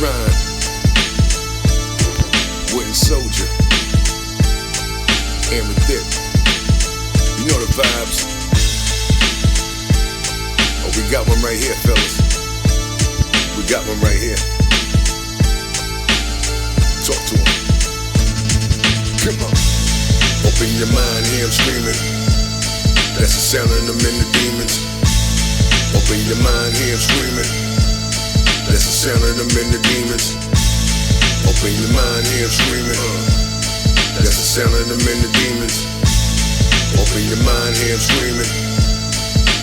Shrine, Wooden Souljah, and Thip. You know the vibes. Oh, we got one right here, fellas. We got one right here. Talk to him. Come on. Open your mind, hear him screaming. That's the sound of them in the demons. Open your mind, hear him screaming. That's the sound of them in the demons. Open your mind, hear him screaming. That's the sound of them in the demons. Open your mind, hear him screaming.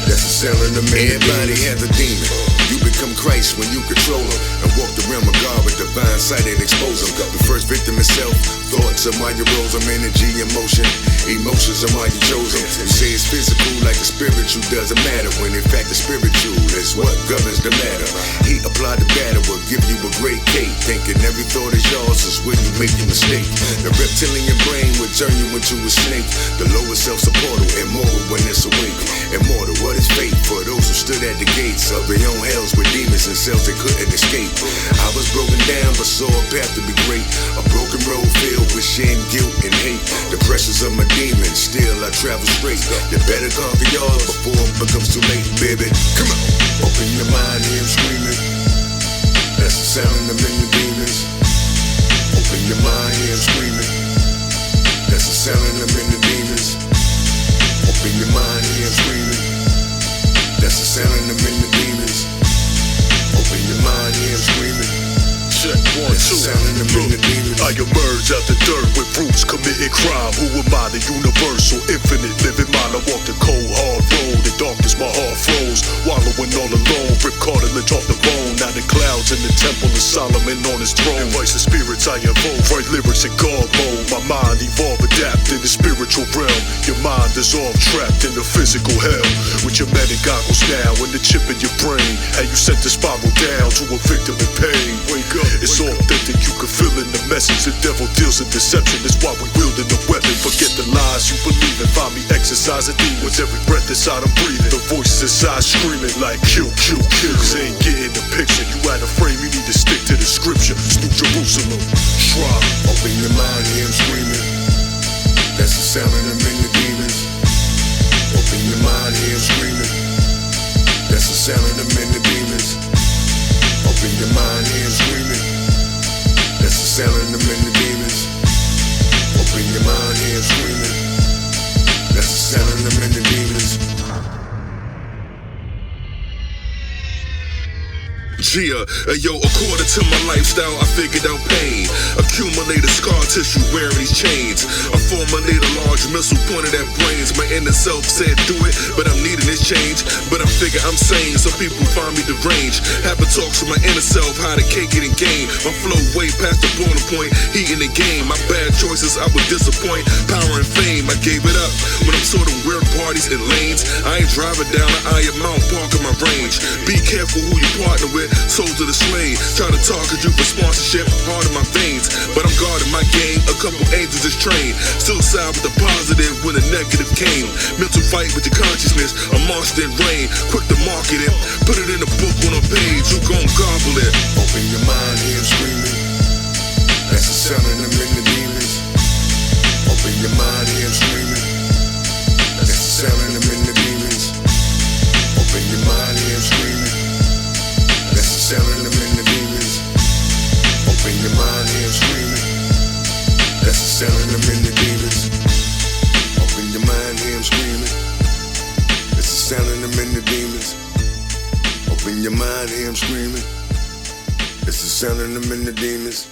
That's the sound of them in the demons. Everybody has a demon. You become Christ when you control him and walk the realm of God with divine sight and expose him. The first victim is self. Thoughts are why you rose them, energy, emotion. Emotions are why you chose them. You say it's physical like the spiritual doesn't matter, when in fact the spiritual is what governs the matter. He applied the batter will give you a great cake, thinking every thought is yours is when you make your mistake. The reptilian brain will turn you into a snake. The lower self's a portal, immortal when it's awake. Immortal, what is fate for those who stood at the gates of their own hells with demons and cells they couldn't escape? I was broken down but saw a path to be great. A broken road filled with shame, guilt, and hate. The pressures of my demons, still I travel straight. You better conquer yours before it becomes too late, baby. Come on. Open your mind, hear him screaming. That's the sound of them in the demons. Open your mind, hear him screaming. That's the sound of them in the demons. Open your mind, hear him screaming. That's the sound of them in the demons. Open your mind, hear him screaming. Check 1, 2. I emerge out the dirt with roots committing crime. Who am I? The universal, infinite, living mind. I walk the cold, hard road. In darkness, my heart froze. Wallowing all alone, rip cartilage off the bone. Now the clouds in the temple of Solomon on his throne. Invites the spirits I invoke. Write lyrics in God mode. My mind evolve, adapt in the spiritual realm. Your mind dissolve, trapped in the physical hell. With your medic goggles now and the chip in your brain. And you sent the spiral down to a victim in pain. Wake up. It's authentic, you can feel in the message. The devil deals in deception, that's why we wielding the weapon. Forget the lies you believe in, find me exercising demons. Every breath inside I'm breathing, the voices inside screaming like kill, kill, kill. Cause they ain't getting the picture, you out of frame, you need to stick to the scripture. New Jerusalem, shrine. Open your mind, hear him screaming. That's the sound of them in the demons. Open your mind, hear him screaming. That's the sound of them in the demons. Open your mind, hear him screaming. That's the sound of them in the demons. Open your mind, hear him screaming. That's the sound of them in the demons. Yeah, yo, according to my lifestyle, I figured out pain. Accumulated scar tissue wearing these chains. I formulated a large missile pointed at brains. My inner self said do it, but I'm needing this change. But I figure I'm sane, so people find me deranged. Having talks with my inner self, how to cake it and gain. My flow way past the boiling point, heat in the game. My bad choices I would disappoint. Power and fame, I gave it up. When I'm sorting weird parties and lanes, I ain't driving down the Iron Mount, parking my range. Be careful who you partner with. Souls of the slave, try to target you for sponsorship, hard in my veins, but I'm guarding my game, a couple angels is trained, still side with the positive when the negative came, mental fight with your consciousness, a monster in rain, quick to market it, put it in a book on a page, you gon' gobble it. Open your mind, hear him screaming. That's the sound of them in the demons. Open your mind, hear him screaming. That's the sound of them in the demons. Open your mind, hear him screaming. That's the sound of them in the demons. Open your mind, hear him screaming. That's the sound of them in the demons. Open your mind, hear him screaming. That's the sound of them in the demons. Open your mind, hear him screaming. That's the sound of them in the demons.